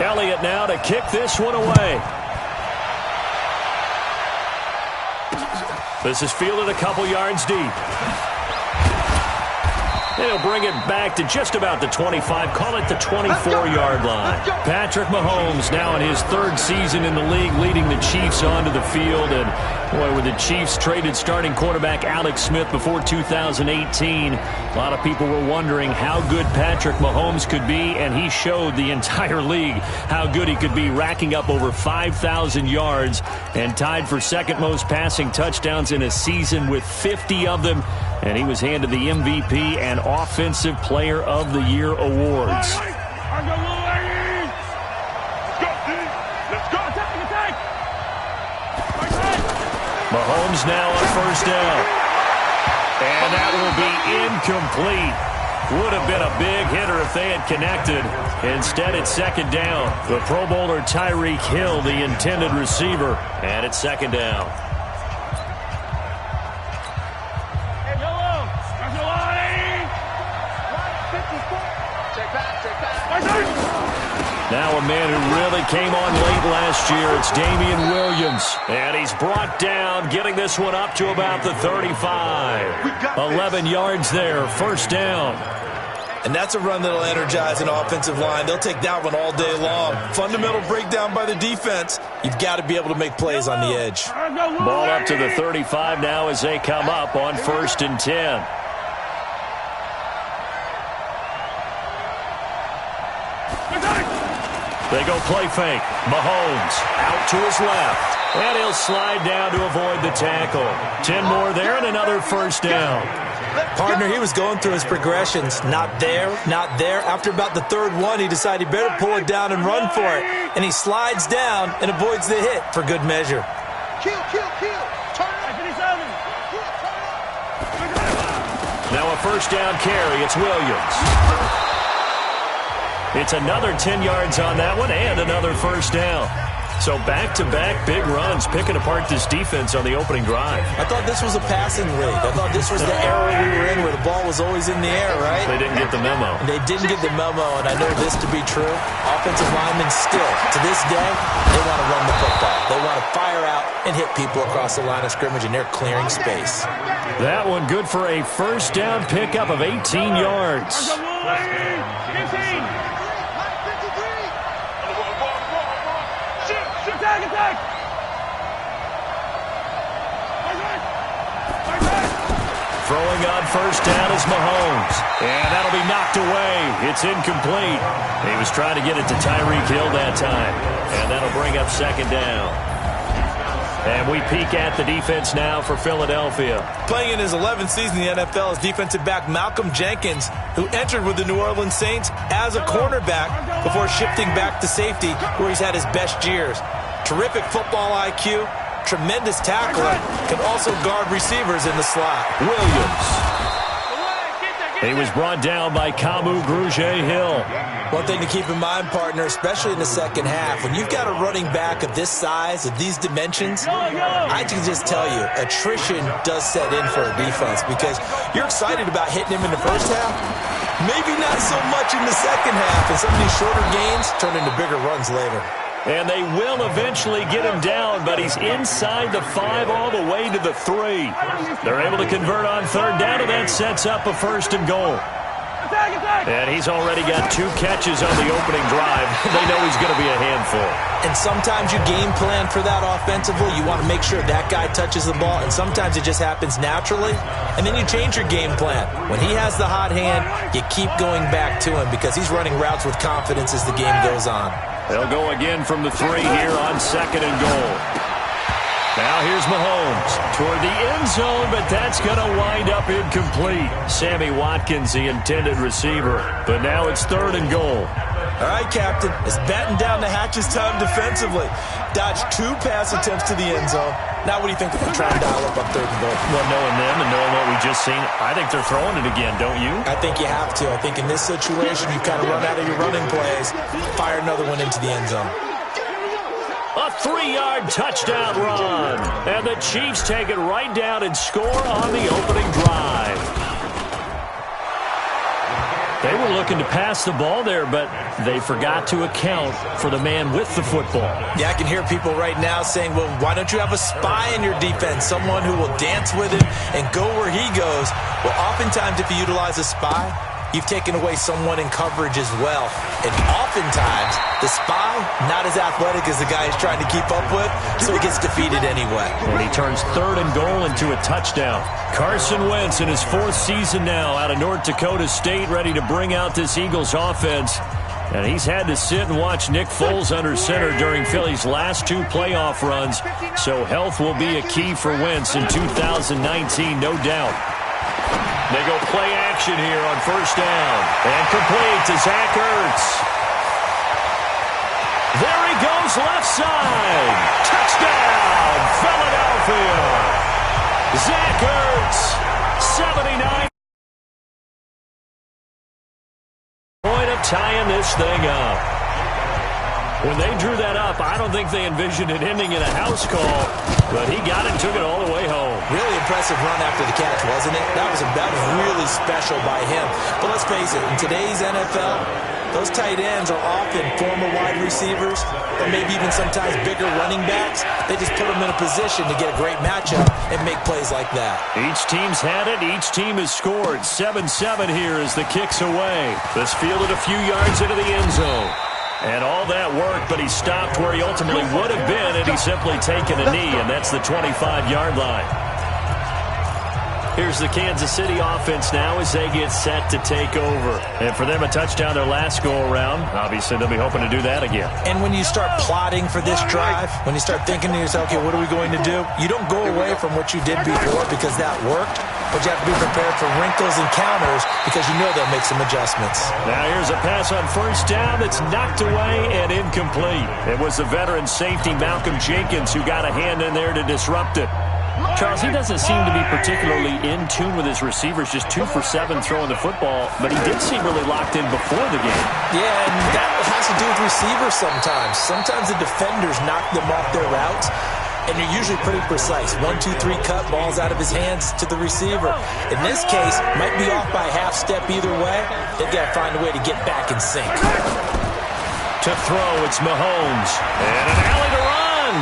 Elliott now to kick this one away. This is fielded a couple yards deep. And he'll bring it back to just about the 25, call it the 24-yard line. Patrick Mahomes now in his third season in the league, leading the Chiefs onto the field. And, boy, with the Chiefs traded starting quarterback Alex Smith before 2018, a lot of people were wondering how good Patrick Mahomes could be, and he showed the entire league how good he could be, racking up over 5,000 yards and tied for second most passing touchdowns in a season with 50 of them. And he was handed the MVP and Offensive Player of the Year awards. Mahomes now on first down. And that will be incomplete. Would have been a big hitter if they had connected. Instead, it's second down. The Pro Bowler Tyreek Hill, the intended receiver. And it's second down. Now a man who really came on late last year, it's Damian Williams. And he's brought down, getting this one up to about the 35. 11 yards there, first down. And that's a run that'll energize an offensive line. They'll take that one all day long. Fundamental breakdown by the defense. You've got to be able to make plays on the edge. Ball up to the 35 now as they come up on 1st and 10. They go play fake. Mahomes out to his left. And he'll slide down to avoid the tackle. 10 more there and another first down. Partner, he was going through his progressions. Not there, not there. After about the third one, he decided he better pull it down and run for it. And he slides down and avoids the hit for good measure. Kill. Now a first down carry. It's Williams. It's another 10 yards on that one and another first down. So back-to-back big runs, picking apart this defense on the opening drive. I thought this was a passing league. I thought this was the era we were in where the ball was always in the air, right? They didn't get the memo. They didn't get the memo, and I know this to be true. Offensive linemen still, to this day, they want to run the football. They want to fire out and hit people across the line of scrimmage, and they're clearing space. That one good for a first down pickup of 18 yards. Throwing on first down is Mahomes. And that'll be knocked away. It's incomplete. He was trying to get it to Tyreek Hill that time. And that'll bring up second down. And we peek at the defense now for Philadelphia. Playing in his 11th season in the NFL is defensive back Malcolm Jenkins, who entered with the New Orleans Saints as a cornerback before shifting back to safety, where he's had his best years. Terrific football IQ, tremendous tackler, can also guard receivers in the slot. Williams. He was brought down by Kamu Grugier-Hill. One thing to keep in mind, partner, especially in the second half, when you've got a running back of this size, of these dimensions, I can just tell you, attrition does set in for a defense because you're excited about hitting him in the first half. Maybe not so much in the second half, and some of these shorter gains turn into bigger runs later. And they will eventually get him down, but he's inside the 5 all the way to the 3. They're able to convert on third down, and that sets up a first and goal. And he's already got 2 catches on the opening drive. They know he's going to be a handful. And sometimes you game plan for that offensively. You want to make sure that guy touches the ball, and sometimes it just happens naturally. And then you change your game plan. When he has the hot hand, you keep going back to him because he's running routes with confidence as the game goes on. They'll go again from the 3 here on second and goal. Now here's Mahomes toward the end zone, but that's going to wind up incomplete. Sammy Watkins, the intended receiver, but now it's third and goal. All right, Captain, it's batten down the hatches time defensively. Dodged 2 pass attempts to the end zone. Now what do you think they're trying to dial up on third and goal? Well, knowing them and knowing what we just seen, I think they're throwing it again, don't you? I think you have to. I think in this situation, you kind of run out of your running plays, fire another one into the end zone. A 3-yard touchdown run. And the Chiefs take it right down and score on the opening drive. They They were looking to pass the ball there, but they forgot to account for the man with the football. Yeah, I can hear people right now saying, well, why don't you have a spy in your defense, someone who will dance with him and go where he goes? Well, oftentimes if you utilize a spy, you've taken away someone in coverage as well. And oftentimes, the spy, not as athletic as the guy he's trying to keep up with, so he gets defeated anyway. And he turns 3rd and goal into a touchdown. Carson Wentz in his 4th season now out of North Dakota State, ready to bring out this Eagles offense. And he's had to sit and watch Nick Foles under center during Philly's last 2 playoff runs. So health will be a key for Wentz in 2019, no doubt. They go play action here on 1st down. And complete to Zach Ertz. There he goes, left side. Touchdown, Philadelphia. Zach Ertz, 79. Point of tying this thing up. When they drew that up, I don't think they envisioned it ending in a house call, but he got it and took it all the way home. Really impressive run after the catch, wasn't it? That was really special by him. But let's face it, in today's NFL, those tight ends are often former wide receivers or maybe even sometimes bigger running backs. They just put them in a position to get a great matchup and make plays like that. Each team's had it. Each team has scored. 7-7 here as the kick's away. This fielded a few yards into the end zone. And all that worked, but he stopped where he ultimately would have been had he simply taken a knee, and that's the 25-yard line. Here's the Kansas City offense now as they get set to take over. And for them, a touchdown their last go-around. Obviously, they'll be hoping to do that again. And when you start plotting for this drive, when you start thinking to yourself, okay, what are we going to do? You don't go away from what you did before because that worked, but you have to be prepared for wrinkles and counters because you know they'll make some adjustments. Now here's a pass on 1st down that's knocked away and incomplete. It was the veteran safety Malcolm Jenkins who got a hand in there to disrupt it. Charles, he doesn't seem to be particularly in tune with his receivers, just 2 for 7 throwing the football, but he did seem really locked in before the game. Yeah, and that has to do with receivers sometimes. Sometimes the defenders knock them off their routes, and they're usually pretty precise. 1, 2, 3 cut, balls out of his hands to the receiver. In this case, might be off by a half step either way. They've got to find a way to get back in sync. To throw, it's Mahomes. And an alley to run.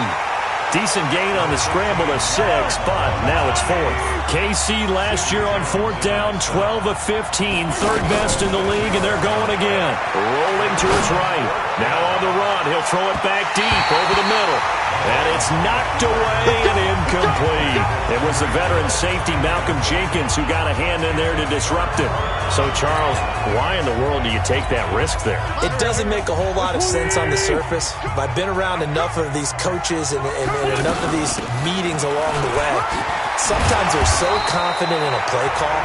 Decent gain on the scramble to 6, but now it's 4th. KC last year on 4th down, 12 of 15, 3rd best in the league, and they're going again. Rolling to his right. Now on the run, he'll throw it back deep over the middle. And it's knocked away and incomplete. It was the veteran safety Malcolm Jenkins who got a hand in there to disrupt it. So, Charles, why in the world do you take that risk there? It doesn't make a whole lot of sense on the surface. But I've been around enough of these coaches and enough of these meetings along the way. Sometimes they're so confident in a play call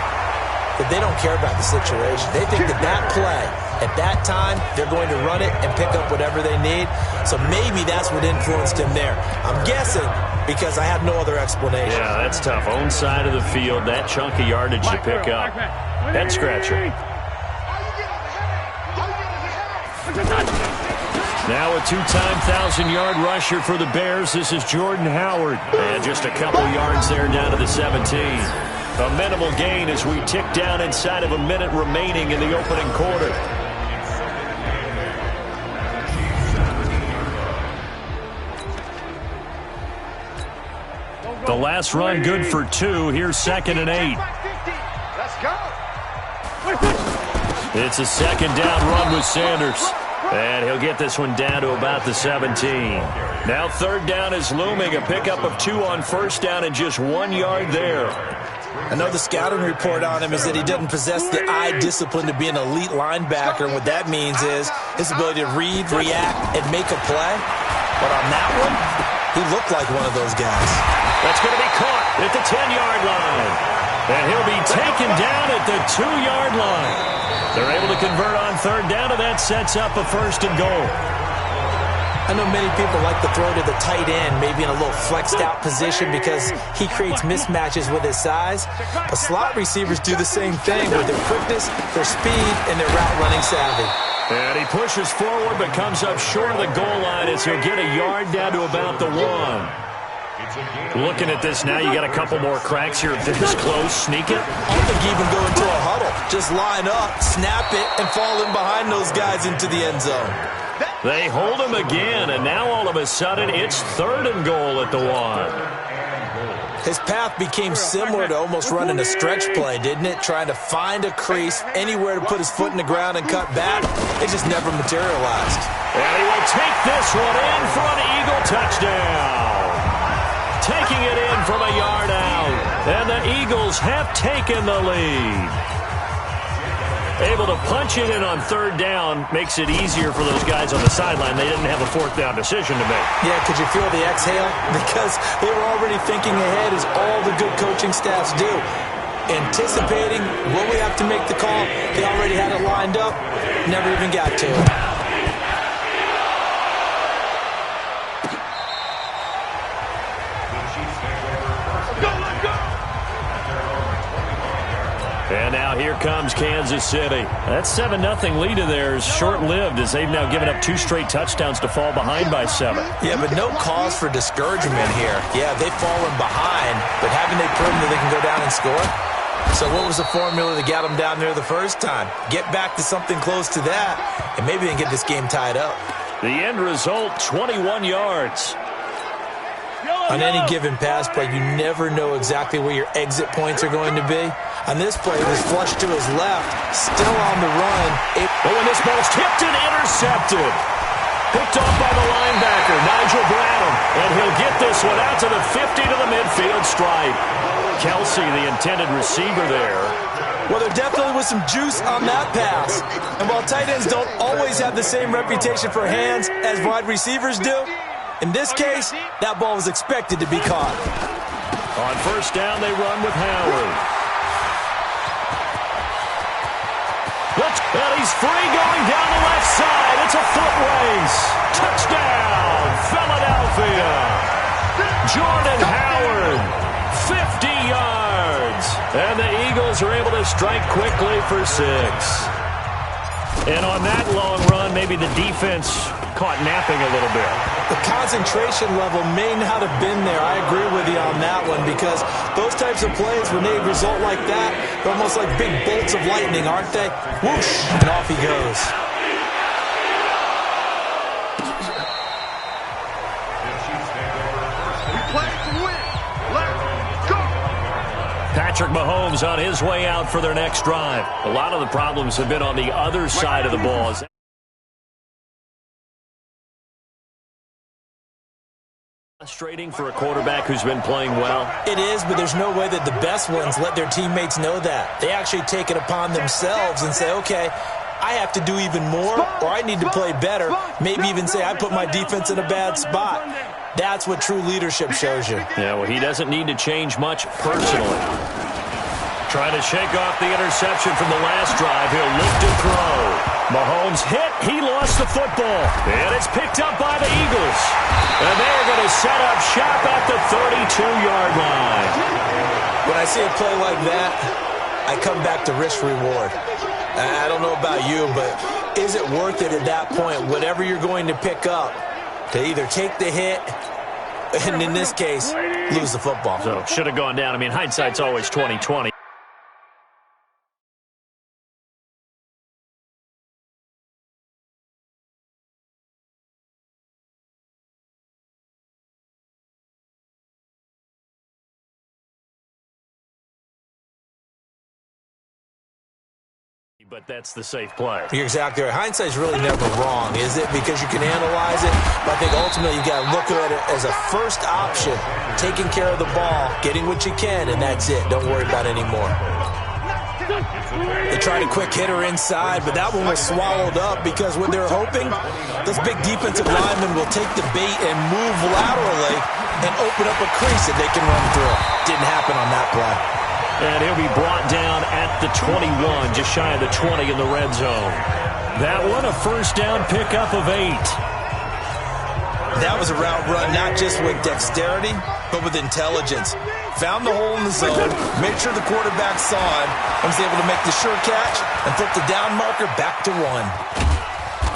that they don't care about the situation. They think that play, at that time, they're going to run it and pick up whatever they need. So maybe that's what influenced him there. I'm guessing because I have no other explanation. Yeah, that's tough. Own side of the field, that chunk of yardage to pick up. Head scratcher. Now a 2-time 1,000-yard rusher for the Bears. This is Jordan Howard. And just a couple yards there down to the 17. A minimal gain as we tick down inside of a minute remaining in the opening quarter. The last run good for 2. Here's 2nd and 8. Let's go. It's a 2nd down run with Sanders. And he'll get this one down to about the 17. Now 3rd down is looming. A pickup of 2 on 1st down and just 1 yard there. I know the scouting report on him is that he doesn't possess the eye discipline to be an elite linebacker. And what that means is his ability to read, react, and make a play. But on that one, he looked like one of those guys. That's going to be caught at the 10-yard line. And he'll be taken down at the 2-yard line. They're able to convert on 3rd down, and that sets up a 1st and goal. I know many people like to throw to the tight end, maybe in a little flexed out position because he creates mismatches with his size. But slot receivers do the same thing with their quickness, their speed, and their route running savvy. And he pushes forward but comes up short of the goal line as he'll get a yard down to about the 1. Looking at this now, you got a couple more cracks here. This close, sneak it. I don't think you even go into a huddle. Just line up, snap it, and fall in behind those guys into the end zone. They hold him again, and now all of a sudden it's 3rd and goal at the 1. His path became similar to almost running a stretch play, didn't it? Trying to find a crease, anywhere to put his foot in the ground and cut back. It just never materialized. And he will take this one in for an Eagle touchdown. Taking it in from a yard out. And the Eagles have taken the lead. Able to punch it in on 3rd down makes it easier for those guys on the sideline. They didn't have a 4th down decision to make. Yeah, could you feel the exhale? Because they were already thinking ahead, as all the good coaching staffs do. Anticipating, will we have to make the call? They already had it lined up, never even got to it. And now here comes Kansas City. That 7-0 lead of theirs short-lived, as they've now given up 2 straight touchdowns to fall behind by 7. Yeah, but no cause for discouragement here. Yeah, they've fallen behind, but haven't they proven that they can go down and score? So what was the formula that got them down there the first time? Get back to something close to that, and maybe they can get this game tied up. The end result, 21 yards. On any given pass play, you never know exactly where your exit points are going to be. On this play, it was flushed to his left, still on the run. And this ball's tipped and intercepted. Picked off by the linebacker, Nigel Bradham. And he'll get this one out to the 50 to the midfield stripe. Kelsey, the intended receiver there. Well, there definitely was some juice on that pass. And while tight ends don't always have the same reputation for hands as wide receivers do, in this case, that ball was expected to be caught. On 1st down, they run with Howard. And he's free going down the left side. It's a foot race. Touchdown, Philadelphia. Jordan Howard, 50 yards. And the Eagles are able to strike quickly for 6. And on that long run, maybe the defense caught napping a little bit. The concentration level may not have been there. I agree with you on that one, because those types of plays, when they result like that, they're almost like big bolts of lightning, aren't they? Whoosh, and off he goes. We play to win. Let's go. Patrick Mahomes on his way out for their next drive. A lot of the problems have been on the other side of the ball. Frustrating for a quarterback who's been playing well. It is, but there's no way that the best ones let their teammates know that. They actually take it upon themselves and say, okay, I have to do even more, or I need to play better. Maybe even say I put my defense in a bad spot. That's what true leadership shows you. Yeah, well, he doesn't need to change much personally. Trying to shake off the interception from the last drive. He'll look to throw. Mahomes hit. He lost the football. And it's picked up by the Eagles. And they're going to set up shop at the 32-yard line. When I see a play like that, I come back to risk-reward. I don't know about you, but is it worth it at that point, whatever you're going to pick up, to either take the hit and, in this case, lose the football? So, should have gone down. I mean, hindsight's always 20/20. But that's the safe play. You're exactly right. Hindsight's really never wrong, is it? Because you can analyze it, but I think ultimately you got to look at it as a first option, taking care of the ball, getting what you can, and that's it. Don't worry about it anymore. They tried a quick hitter inside, but that one was swallowed up because what they're hoping, those big defensive linemen will take the bait and move laterally and open up a crease that they can run through. Didn't happen on that play. And he'll be brought down at the 21, just shy of the 20 in the red zone. That one, a first down pickup of 8. That was a route run, not just with dexterity, but with intelligence. Found the hole in the zone, made sure the quarterback saw him, and was able to make the sure catch and flip the down marker back to 1.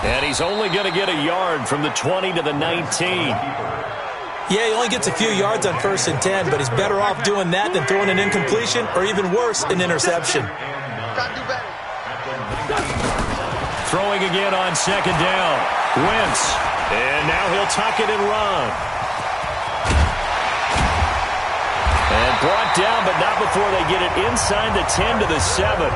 And he's only going to get a yard from the 20 to the 19. Yeah, he only gets a few yards on 1st and 10, but he's better off doing that than throwing an incompletion or even worse, an interception. Throwing again on 2nd down. Wentz. And now he'll tuck it and run. And brought down, but not before they get it inside the 10 to the 7.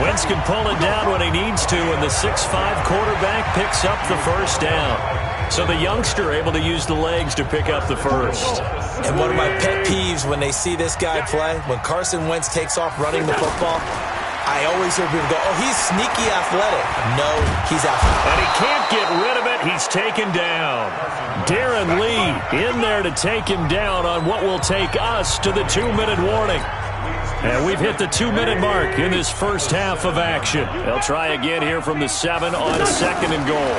Wentz can pull it down when he needs to, and the 6'5 quarterback picks up the 1st down. So the youngster able to use the legs to pick up the 1st. And one of my pet peeves when they see this guy play, when Carson Wentz takes off running the football, I always hear people go, oh, he's sneaky athletic. No, he's athletic. And he can't get rid of it. He's taken down. Darren Lee in there to take him down on what will take us to the 2-minute warning. And we've hit the 2-minute mark in this first half of action. They'll try again here from the 7 on 2nd and goal.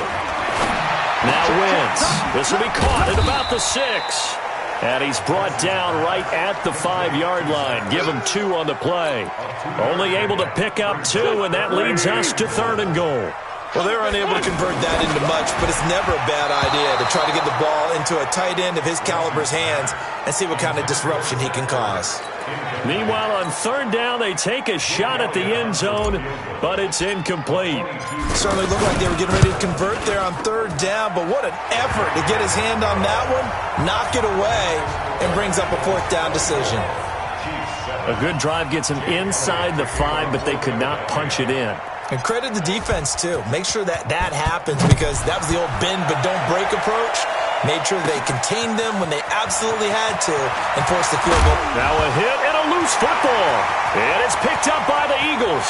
Now Wentz. This will be caught at about the 6. And he's brought down right at the 5-yard line. Give him 2 on the play. Only able to pick up 2, and that leads us to 3rd and goal. Well, they're unable to convert that into much, but it's never a bad idea to try to get the ball into a tight end of his caliber's hands and see what kind of disruption he can cause. Meanwhile, on 3rd down, they take a shot at the end zone, but it's incomplete. Certainly looked like they were getting ready to convert there on 3rd down, but what an effort to get his hand on that one, knock it away, and brings up a 4th down decision. A good drive gets him inside the 5, but they could not punch it in. And credit the defense, too. Make sure that happens, because that was the old bend but don't break approach. Made sure they contained them when they absolutely had to and forced the field goal. Now a hit and a loose football. And it's picked up by the Eagles.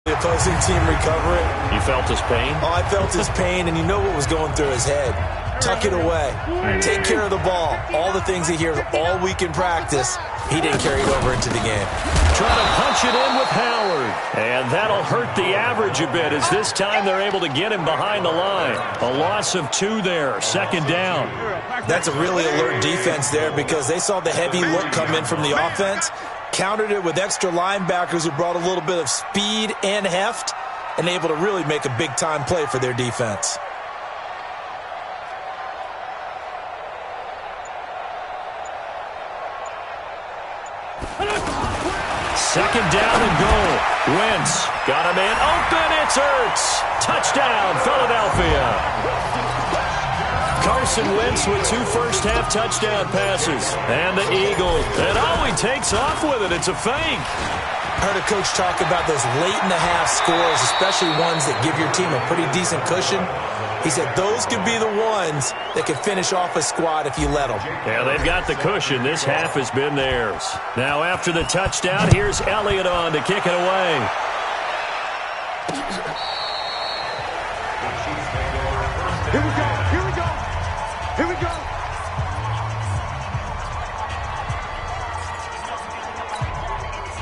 The opposing team recover it. You felt his pain? Oh, I felt his pain, and you know what was going through his head. Tuck it away. Take care of the ball. All the things he hears all week in practice, he didn't carry it over into the game. Trying to punch it in with Howard. And that'll hurt the average a bit, as this time they're able to get him behind the line. A loss of 2 there, 2nd down. That's a really alert defense there, because they saw the heavy look come in from the offense, countered it with extra linebackers who brought a little bit of speed and heft, and able to really make a big-time play for their defense. Second down and goal. Wentz got a man open. It's Ertz. Touchdown, Philadelphia. Carson Wentz with 2 first-half touchdown passes. And the Eagles. And he takes off with it. It's a fake. I heard a coach talk about those late-in-the-half scores, especially ones that give your team a pretty decent cushion. He said those could be the ones that can finish off a squad if you let them. Yeah, they've got the cushion. This half has been theirs. Now after the touchdown, here's Elliott on to kick it away. Here we go. Here we go. Here we go.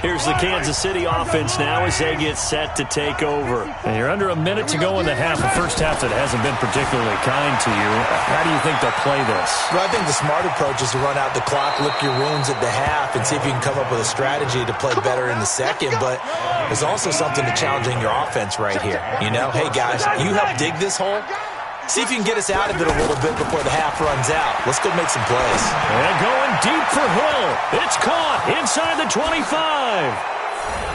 Here's the Kansas City offense now as they get set to take over. And you're under a minute to go in the half. The first half that hasn't been particularly kind to you. How do you think they'll play this? Well, I think the smart approach is to run out the clock, lick your wounds at the half, and see if you can come up with a strategy to play better in the second. But there's also something to challenging your offense right here. You know, hey, guys, you help dig this hole. See if you can get us out of it a little bit before the half runs out. Let's go make some plays. And going deep for Hill. It's caught inside the 25.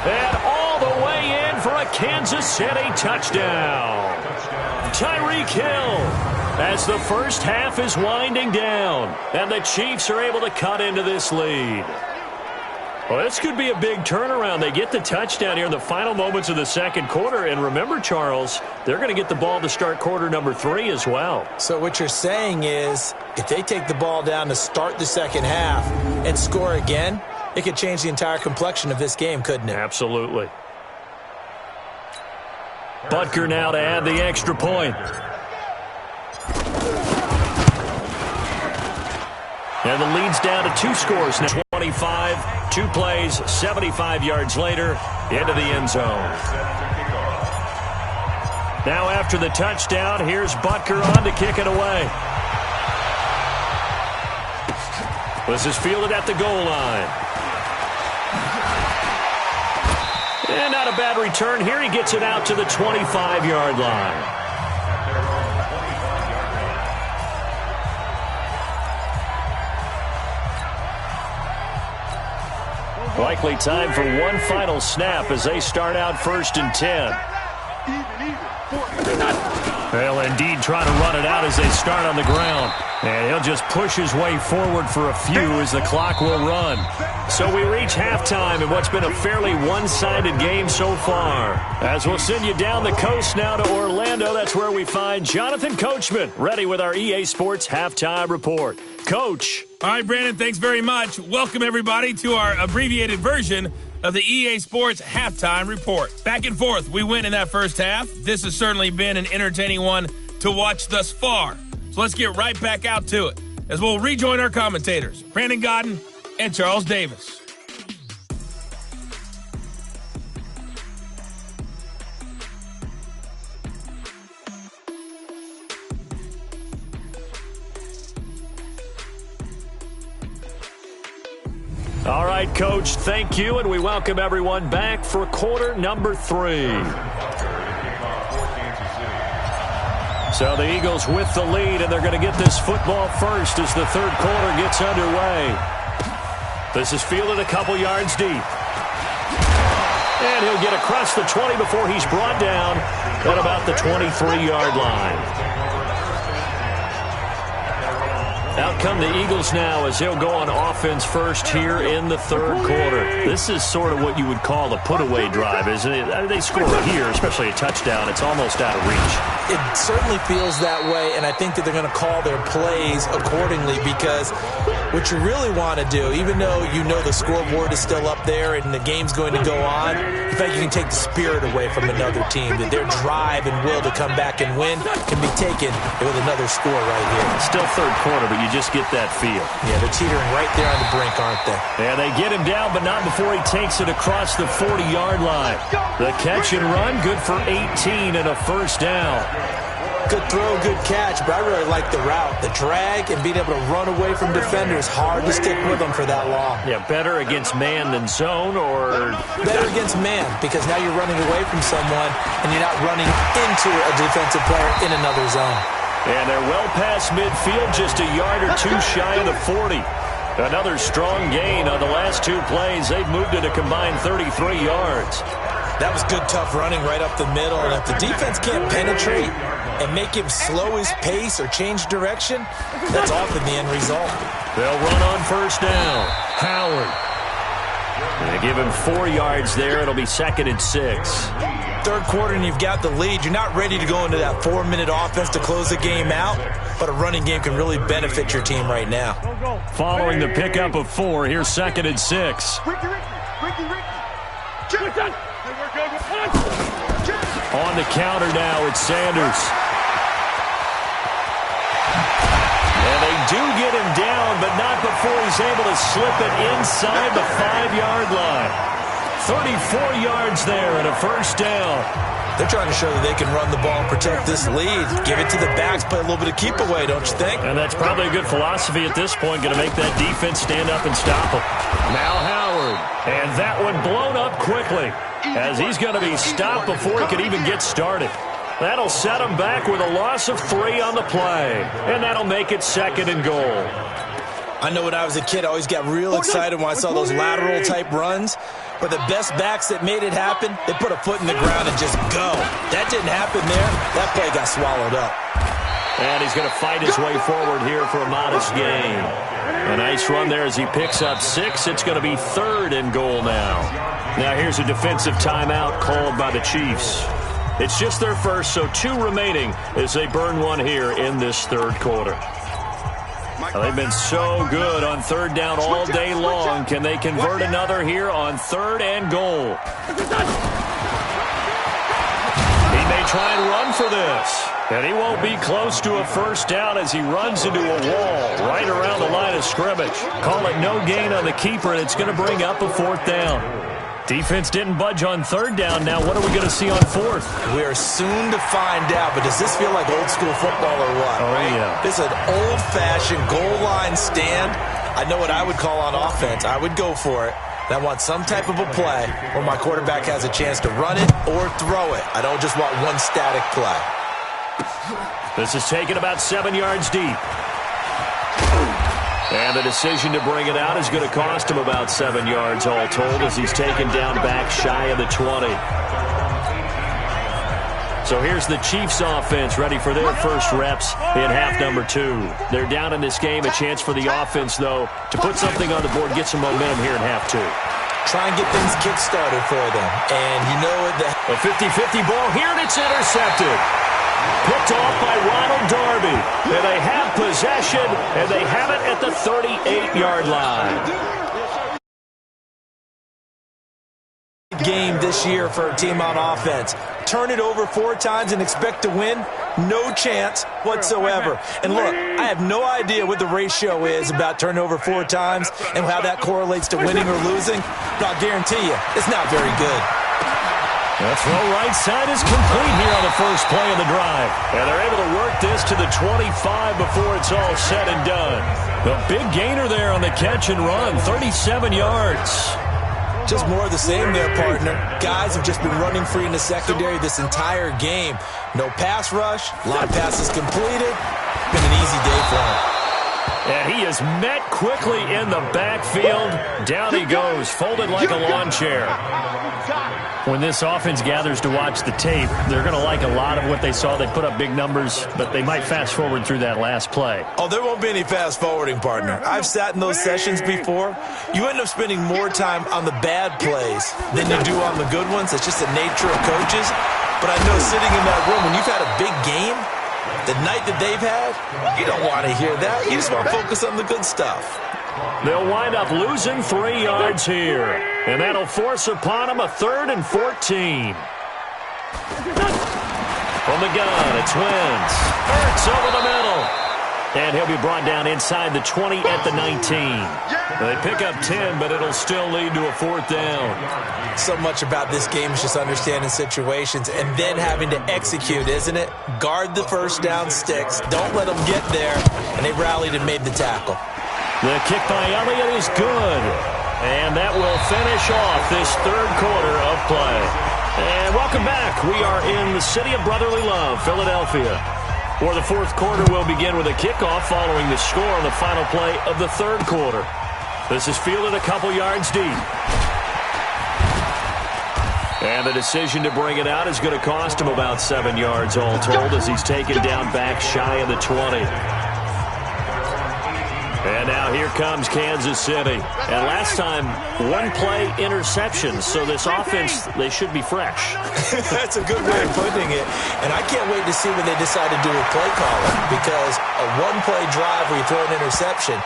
And all the way in for a Kansas City touchdown. Tyreek Hill as the first half is winding down. And the Chiefs are able to cut into this lead. Well, this could be a big turnaround. They get the touchdown here in the final moments of the second quarter. And remember, Charles, they're going to get the ball to start quarter number 3 as well. So what you're saying is if they take the ball down to start the second half and score again, it could change the entire complexion of this game, couldn't it? Absolutely. Butker now to add the extra point. And the lead's down to 2 scores now. 25, 2 plays, 75 yards later, into the end zone. Now after the touchdown, here's Butker on to kick it away. This is fielded at the goal line. And not a bad return here. He gets it out to the 25-yard line. Likely time for one final snap as they start out 1st and 10. They'll indeed try to run it out as they start on the ground. And he'll just push his way forward for a few as the clock will run. So we reach halftime in what's been a fairly one-sided game so far. As we'll send you down the coast now to Orlando, that's where we find Jonathan Coachman, ready with our EA Sports Halftime Report. Coach. All right, Brandon, thanks very much. Welcome, everybody, to our abbreviated version of the EA Sports Halftime Report. Back and forth, we win in that first half. This has certainly been an entertaining one to watch thus far. So let's get right back out to it as we'll rejoin our commentators, Brandon Godden and Charles Davis. All right, Coach, thank you, and we welcome everyone back for quarter number 3. So the Eagles with the lead, and they're going to get this football first as the third quarter gets underway. This is fielded a couple yards deep. And he'll get across the 20 before he's brought down at about the 23-yard line. Out come the Eagles now as they'll go on offense first here in the third quarter. This is sort of what you would call a put-away drive, isn't it? They score here, especially a touchdown. It's almost out of reach. It certainly feels that way, and I think that they're going to call their plays accordingly because what you really want to do, even though you know the scoreboard is still up there and the game's going to go on, in fact, you can take the spirit away from another team, that their drive and will to come back and win can be taken with another score right here. It's still third quarter, but you just get that feel. Yeah, they're teetering right there on the brink, aren't they? Yeah, they get him down, but not before he takes it across the 40-yard line. The catch and run, good for 18 and a first down. Good throw, good catch, but I really like the route. The drag and being able to run away from defenders, hard to stick with them for that long. Yeah, better against man than zone, or? Better against man, because now you're running away from someone and you're not running into a defensive player in another zone. And they're well past midfield, just a yard or two shy of the 40. Another strong gain on the last two plays. They've moved it a combined 33 yards. That was good, tough running right up the middle. And if the defense can't penetrate and make him slow his pace or change direction, that's often the end result. They'll run on first down. Howard. They give him 4 yards there. It'll be 2nd and 6. Third quarter and you've got the lead. You're not ready to go into that 4-minute offense to close the game out, but a running game can really benefit your team right now. Following the pickup of 4, here's 2nd and 6. On the counter now, it's Sanders. And they do get him down, but not before he's able to slip it inside the 5-yard line. 34 yards there and a first down. They're trying to show that they can run the ball and protect this lead. Give it to the backs, play a little bit of keep away, don't you think? And that's probably a good philosophy at this point, going to make that defense stand up and stop them. Now Howard. And that one blown up quickly as he's going to be stopped before he could even get started. That'll set him back with a loss of 3 on the play. And that'll make it 2nd and goal. I know when I was a kid, I always got real excited when I saw those lateral-type runs. But the best backs that made it happen, they put a foot in the ground and just go. That didn't happen there. That play got swallowed up. And he's going to fight his way forward here for a modest gain. A nice run there as he picks up 6. It's going to be 3rd and goal now. Now here's a defensive timeout called by the Chiefs. It's just their first, so 2 remaining as they burn one here in this third quarter. Well, they've been so good on third down all day long. Can they convert another here on 3rd and goal? He may try and run for this. And he won't be close to a first down as he runs into a wall right around the line of scrimmage. Call it no gain on the keeper, and it's going to bring up a 4th down. Defense didn't budge on 3rd down. Now what are we going to see on 4th? We are soon to find out, but does this feel like old school football or what? Oh, right? Yeah. This is an old-fashioned goal line stand. I know what I would call on offense. I would go for it. And I want some type of a play where my quarterback has a chance to run it or throw it. I don't just want one static play. This is taken about 7 yards deep. And the decision to bring it out is going to cost him about 7 yards all told as he's taken down back shy of the 20. So here's the Chiefs offense ready for their first reps in half number 2. They're down in this game. A chance for the offense, though, to put something on the board, get some momentum here in half 2. Try and get things kick-started for them. And you know what? A 50-50 ball here, and it's intercepted. Picked off by Ronald Darby. And they have possession, and they have it at the 38-yard line. Game this year for a team on offense. Turn it over 4 times and expect to win? No chance whatsoever. And look, I have no idea what the ratio is about turnover 4 times and how that correlates to winning or losing, but I'll guarantee you, it's not very good. The throw right side is complete here on the first play of the drive. And they're able to work this to the 25 before it's all said and done. The big gainer there on the catch and run, 37 yards. Just more of the same there, partner. Guys have just been running free in the secondary this entire game. No pass rush, a lot of passes completed. Been an easy day for him. And he is met quickly in the backfield. Down he goes, folded like a lawn chair. When this offense gathers to watch the tape, they're going to like a lot of what they saw. They put up big numbers, but they might fast forward through that last play. Oh, there won't be any fast forwarding, partner. I've sat in those sessions before. You end up spending more time on the bad plays than you do on the good ones. It's just the nature of coaches. But I know sitting in that room, when you've had a big game, the night that they've had, you don't want to hear that. You just want to focus on the good stuff. They'll wind up losing 3 yards here. And that'll force upon them a 3rd and 14. From the gun, it's Wentz. Hurts over the middle. And he'll be brought down inside the 20 at the 19. They pick up 10, but it'll still lead to a 4th down. So much about this game is just understanding situations and then having to execute, isn't it? Guard the first down sticks. Don't let them get there. And they rallied and made the tackle. The kick by Elliott is good. And that will finish off this 3rd quarter of play. And welcome back. We are in the city of brotherly love, Philadelphia, where the 4th quarter will begin with a kickoff following the score on the final play of the 3rd quarter. This is fielded a couple yards deep. And the decision to bring it out is going to cost him about 7 yards all told as he's taken down back shy of the 20. And now here comes Kansas City. And last time, 1-play interception. So this offense, they should be fresh. That's a good way of putting it. And I can't wait to see what they decide to do with play calling. Because a 1-play drive where you throw an interception,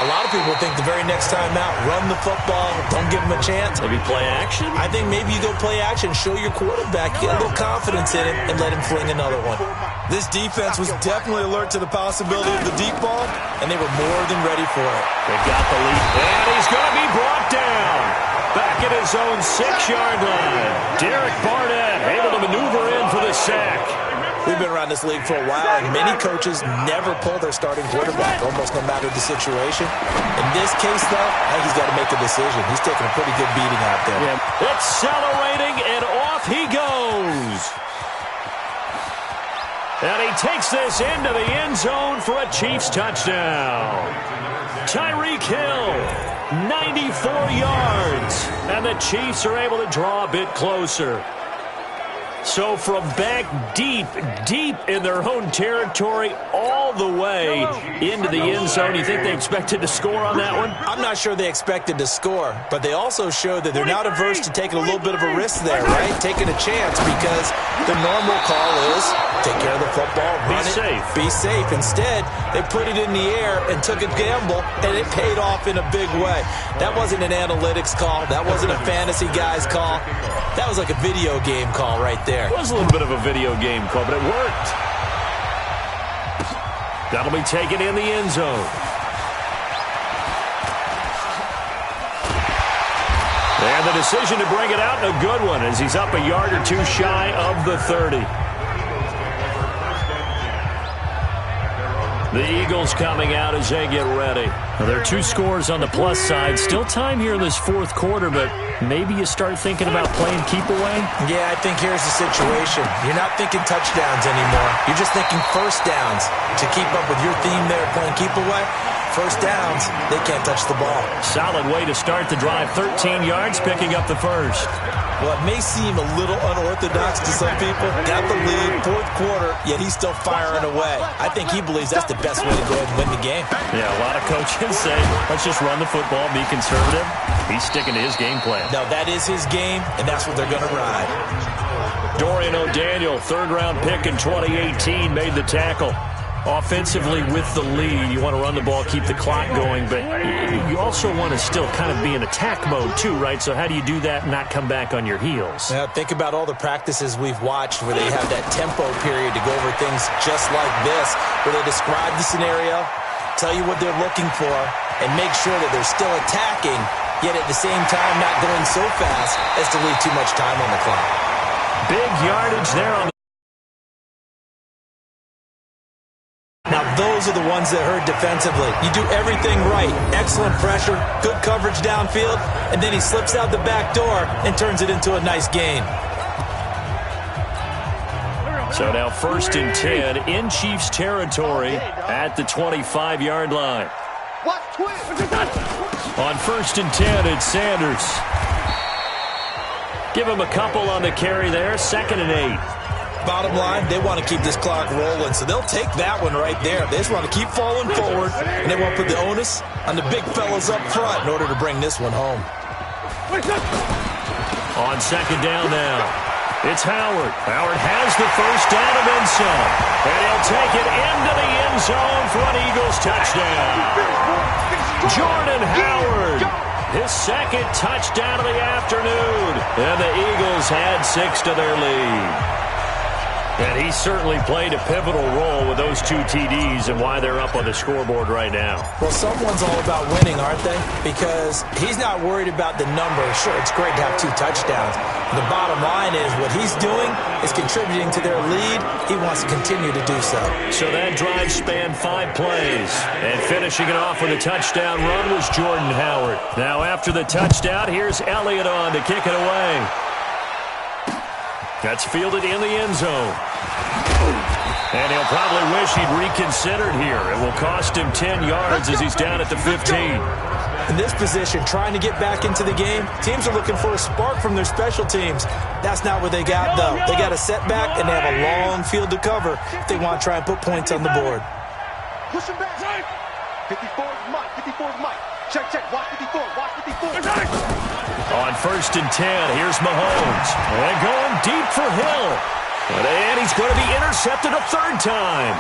a lot of people think the very next time out, run the football, don't give them a chance. Maybe play action? I think maybe you go play action, show your quarterback, get a little confidence in him, and let him fling another one. This defense was definitely alert to the possibility of the deep ball, and they were more than ready for it. They got the lead, and he's going to be brought down. Back at his own 6-yard line. Derek Barnett able to maneuver in for the sack. We've been around this league for a while, and many coaches never pull their starting quarterback, almost no matter the situation. In this case, though, I think he's got to make a decision. He's taking a pretty good beating out there. Yeah. Accelerating, and off he goes. And he takes this into the end zone for a Chiefs touchdown. Tyreek Hill, 94 yards. And the Chiefs are able to draw a bit closer. So from back deep in their own territory, all the way into the end zone, you think they expected to score on that one? I'm not sure they expected to score, but they also showed that they're not averse to taking a little bit of a risk there, right? Taking a chance because the normal call is take care of the football, run it, be safe. Instead, they put it in the air and took a gamble, and it paid off in a big way. That wasn't an analytics call. That wasn't a fantasy guy's call. That was like a video game call right there. It was a little bit of a video game call, but it worked. That'll be taken in the end zone. And the decision to bring it out, a good one, as he's up a yard or two shy of the 30. The Eagles coming out as they get ready. Well, there are 2 scores on the plus side. Still time here in this fourth quarter, but maybe you start thinking about playing keep away? Yeah, I think here's the situation. You're not thinking touchdowns anymore. You're just thinking first downs. To keep up with your theme there, playing keep away, first downs, they can't touch the ball. Solid way to start the drive. 13 yards, picking up the first. Well, it may seem a little unorthodox to some people. Got the lead, fourth quarter, yet he's still firing away. I think he believes that's the best way to go ahead and win the game. Yeah, a lot of coaches say, let's just run the football, be conservative. He's sticking to his game plan. No, that is his game, and that's what they're going to ride. Dorian O'Daniel, third-round pick in 2018, made the tackle. Offensively with the lead, you want to run the ball, keep the clock going, but you also want to still kind of be in attack mode too, right? So how do you do that and not come back on your heels? Now, think about all the practices we've watched where they have that tempo period to go over things just like this, where they describe the scenario, tell you what they're looking for, and make sure that they're still attacking, yet at the same time not going so fast as to leave too much time on the clock. Big yardage there on the Now, those are the ones that hurt defensively. You do everything right. Excellent pressure, good coverage downfield, and then he slips out the back door and turns it into a nice gain. So now 1st and 10 in Chiefs territory at the 25-yard line. On 1st and 10, it's Sanders. Give him a couple on the carry there. 2nd and 8. Bottom line, they want to keep this clock rolling, so they'll take that one right there. They just want to keep falling forward, and they want to put the onus on the big fellas up front in order to bring this one home. On 2nd down now, it's Howard. Howard has the first down and then some. And he'll take it into the end zone for an Eagles touchdown. Jordan Howard, his 2nd touchdown of the afternoon. And the Eagles had 6 to their lead. And he certainly played a pivotal role with those 2 TDs and why they're up on the scoreboard right now. Well, someone's all about winning, aren't they? Because he's not worried about the number. Sure, it's great to have 2 touchdowns. The bottom line is what he's doing is contributing to their lead. He wants to continue to do so. So that drive spanned 5 plays. And finishing it off with a touchdown run was Jordan Howard. Now after the touchdown, here's Elliott on to kick it away. That's fielded in the end zone. And he'll probably wish he'd reconsidered here. It will cost him 10 yards as he's down at the 15. In this position, trying to get back into the game, teams are looking for a spark from their special teams. That's not what they got, though. They got a setback, and they have a long field to cover if they want to try and put points on the board. Push him back. 54's Mike. 54's Mike. Check, check. Watch 54. Watch 54. On 1st and 10, here's Mahomes. And going deep for Hill. And he's going to be intercepted a 3rd time.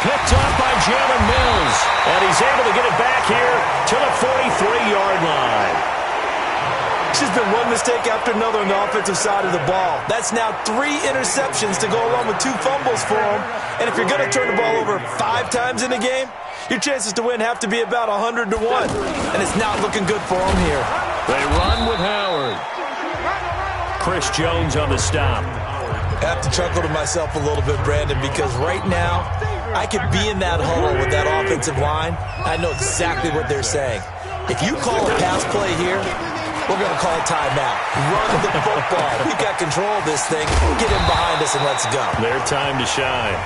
Picked off by Jalen Mills. And he's able to get it back here to the 43-yard line. It's just been one mistake after another on the offensive side of the ball. That's now 3 interceptions to go along with 2 fumbles for him. And if you're going to turn the ball over 5 times in a game, your chances to win have to be about 100 to 1. And it's not looking good for him here. They run with Howard. Chris Jones on the stop. I have to chuckle to myself a little bit, Brandon, because right now I could be in that huddle with that offensive line. I know exactly what they're saying. If you call a pass play here, we're going to call a timeout. Run the football. We've got control of this thing. Get him behind us and let's go. Their time to shine.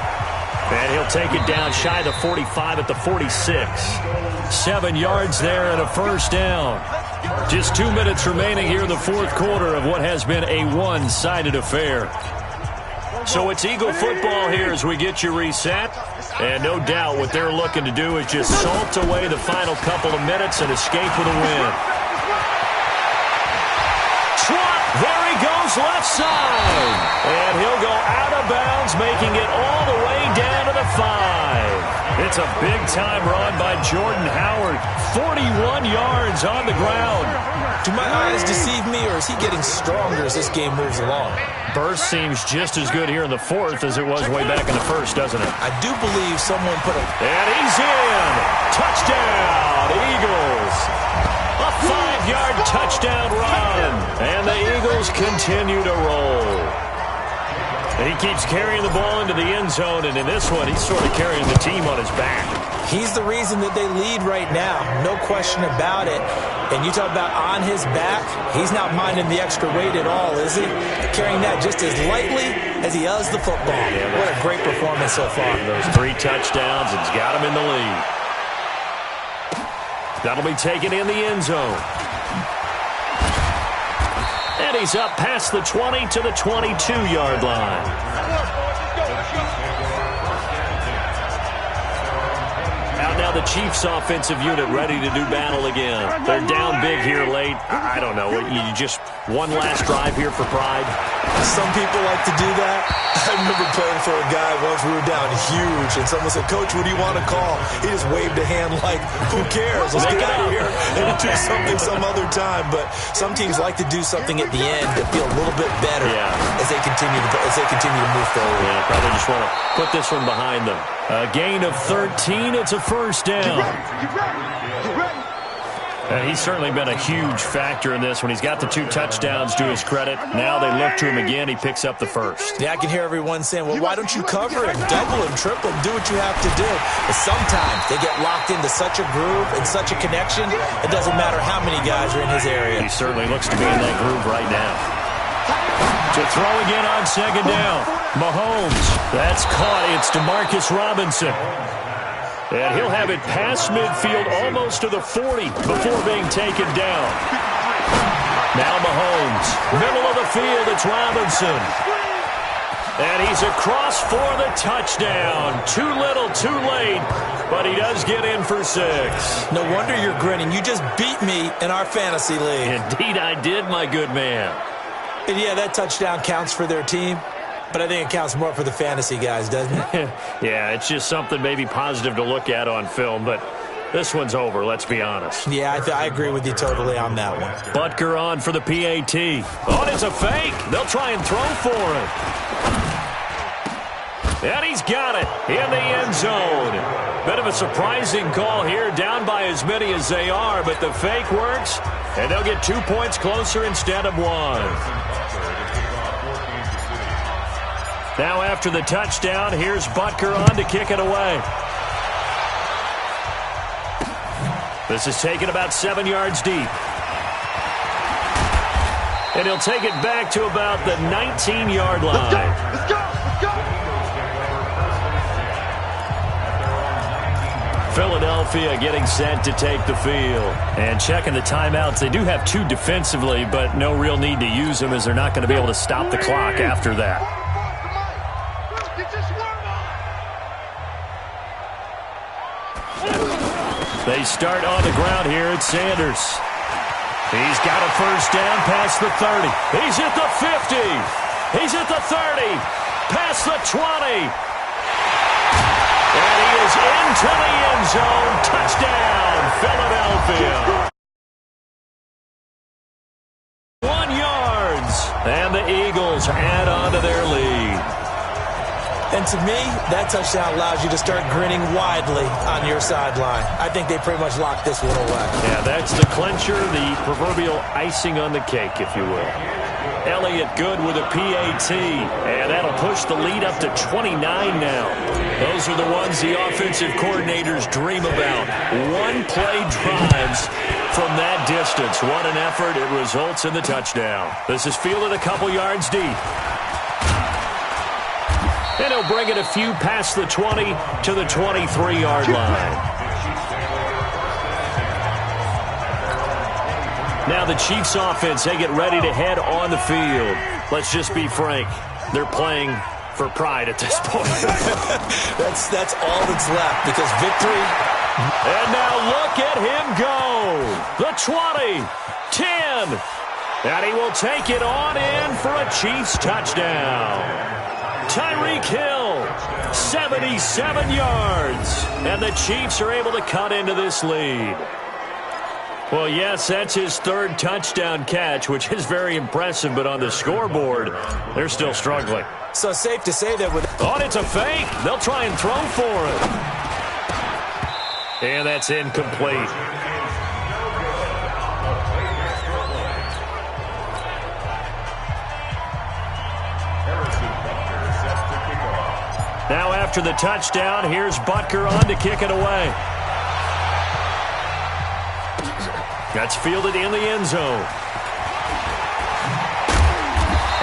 And he'll take it down shy of the 45 at the 46. 7 yards there and a 1st down. Just 2 minutes remaining here in the fourth quarter of what has been a one-sided affair. So it's Eagle football here as we get you reset. And no doubt what they're looking to do is just salt away the final couple of minutes and escape with a win. Swat, there he goes left side. And he'll go out of bounds, making it all the way down to the 5. It's a big-time run by Jordan Howard. 41 yards on the ground. Do my eyes deceive me, or is he getting stronger as this game moves along? Burst seems just as good here in the fourth as it was way back in the first, doesn't it? I do believe someone put a... And he's in! Touchdown, Eagles! A 5-yard touchdown run, and the Eagles continue to roll. And he keeps carrying the ball into the end zone, and in this one, he's sort of carrying the team on his back. He's the reason that they lead right now. No question about it. And you talk about on his back, he's not minding the extra weight at all, is he? Carrying that just as lightly as he does the football. Yeah, what a great performance so far. Those 3 touchdowns, it's got him in the lead. That'll be taken in the end zone. And he's up past the 20 to the 22-yard line. Out now the Chiefs offensive unit ready to do battle again. They're down big here late. I don't know. You just one last drive here for pride? Some people like to do that. I remember playing for a guy once. We were down huge, and someone said, "Coach, what do you want to call?" He just waved a hand like, "Who cares? Let's get out of here and do something some other time." But some teams like to do something at the end to feel a little bit better as they continue to move forward. Yeah, probably just want to put this one behind them. A gain of 13. It's a first down. He's certainly been a huge factor in this when he's got the 2 touchdowns to his credit. Now they look to him again. He picks up the first. Yeah, I can hear everyone saying, well, why don't you cover him, double him, triple him, do what you have to do. But sometimes they get locked into such a groove and such a connection, it doesn't matter how many guys are in his area. He certainly looks to be in that groove right now. To throw again on second down. Mahomes. That's caught. It's Demarcus Robinson. And he'll have it past midfield almost to the 40 before being taken down. Now Mahomes. Middle of the field, it's Robinson. And he's across for the touchdown. Too little, too late, but he does get in for 6. No wonder you're grinning. You just beat me in our fantasy league. Indeed I did, my good man. And yeah, that touchdown counts for their team. But I think it counts more for the fantasy guys, doesn't it? Yeah, it's just something maybe positive to look at on film, but this one's over, let's be honest. Yeah, I agree with you totally on that one. Butker on for the PAT. Oh, it's a fake. They'll try and throw for him. And he's got it in the end zone. Bit of a surprising call here, down by as many as they are, but the fake works, and they'll get 2 points closer instead of 1. Now after the touchdown, here's Butker on to kick it away. This is taken about 7 yards deep. And he'll take it back to about the 19-yard line. Let's go! Philadelphia getting set to take the field. And checking the timeouts. They do have 2 defensively, but no real need to use them as they're not going to be able to stop the clock after that. They start on the ground here at Sanders. He's got a first down past the 30. He's at the 50. He's at the 30. Past the 20. And he is into the end zone. Touchdown, Philadelphia. 1 yard. And the Eagles add on to their lead. And to me, that touchdown allows you to start grinning widely on your sideline. I think they pretty much locked this one away. Yeah, that's the clincher, the proverbial icing on the cake, if you will. Elliott good with a PAT, and that'll push the lead up to 29 now. Those are the ones the offensive coordinators dream about. One-play drives from that distance. What an effort. It results in the touchdown. This is fielded a couple yards deep. And he'll bring it a few past the 20 to the 23-yard line. Now the Chiefs offense, they get ready to head on the field. Let's just be frank. They're playing for pride at this point. That's all that's left because victory. And now look at him go. The 20, 10. And he will take it on in for a Chiefs touchdown. Tyreek Hill, 77 yards. And the Chiefs are able to cut into this lead. Well, yes, that's his 3rd touchdown catch, which is very impressive. But on the scoreboard, they're still struggling. So safe to say that with... Oh, it's a fake. They'll try and throw for it. And that's incomplete. after the touchdown. Here's Butker on to kick it away. That's fielded in the end zone.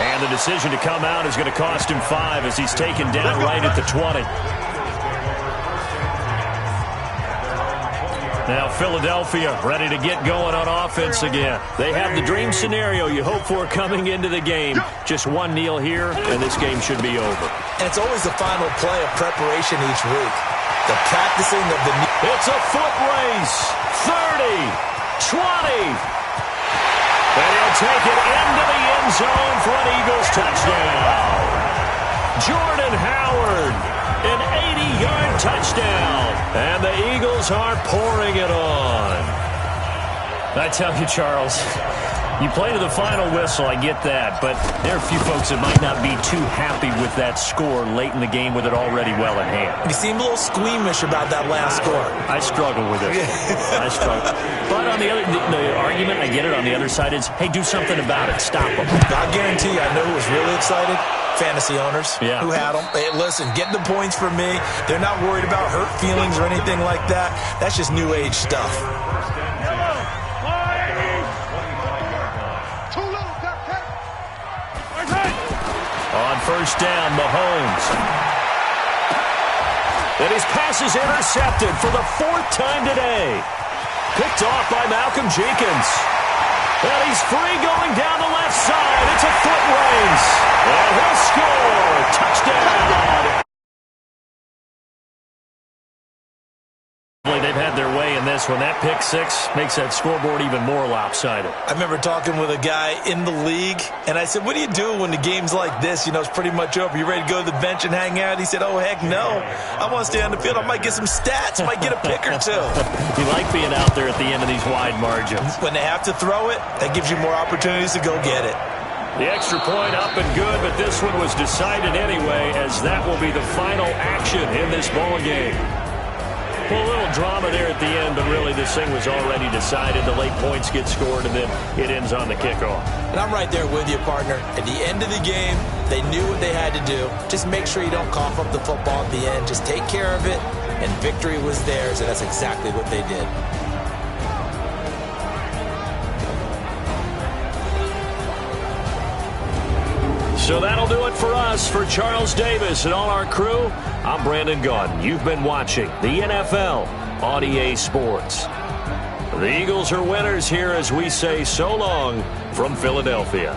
And the decision to come out is going to cost him 5 as he's taken down right at the 20. Now Philadelphia ready to get going on offense again. They have the dream scenario you hope for coming into the game. Just one kneel here, and this game should be over. And it's always the final play of preparation each week. The practicing of the knee. It's a foot race. 30, 20. And he'll take it into the end zone for an Eagles touchdown. Jordan Howard, an 80-yard touchdown. And the Eagles are pouring it on. I tell you, Charles, you play to the final whistle, I get that. But there are a few folks that might not be too happy with that score late in the game with it already well in hand. You seem a little squeamish about that last score. I struggle with it. I struggle. But on the argument, I get it, on the other side is, hey, do something about it. Stop them. I guarantee you, I know who was really excited. Fantasy owners who had them. Hey, listen, get the points for me. They're not worried about hurt feelings or anything like that. That's just new age stuff. On first down, Mahomes. And his pass is intercepted for the 4th time today. Picked off by Malcolm Jenkins. And he's free going down the left side. It's a foot race. And he'll score. Touchdown. They've had their way in this one. That pick 6 makes that scoreboard even more lopsided. I remember talking with a guy in the league, and I said, what do you do when the game's like this? You know, it's pretty much over. You ready to go to the bench and hang out? He said, oh, heck no. I want to stay on the field. I might get some stats. I might get a pick or two. You like being out there at the end of these wide margins. When they have to throw it, that gives you more opportunities to go get it. The extra point up and good, but this one was decided anyway, as that will be the final action in this ball game. Well, a little drama there at the end, but really this thing was already decided. The late points get scored, and then it ends on the kickoff. And I'm right there with you, partner. At the end of the game, they knew what they had to do. Just make sure you don't cough up the football at the end. Just take care of it, and victory was theirs, and that's exactly what they did. So that'll do it for us. For Charles Davis and all our crew, I'm Brandon Gaudin. You've been watching the NFL on EA Sports. The Eagles are winners here as we say so long from Philadelphia.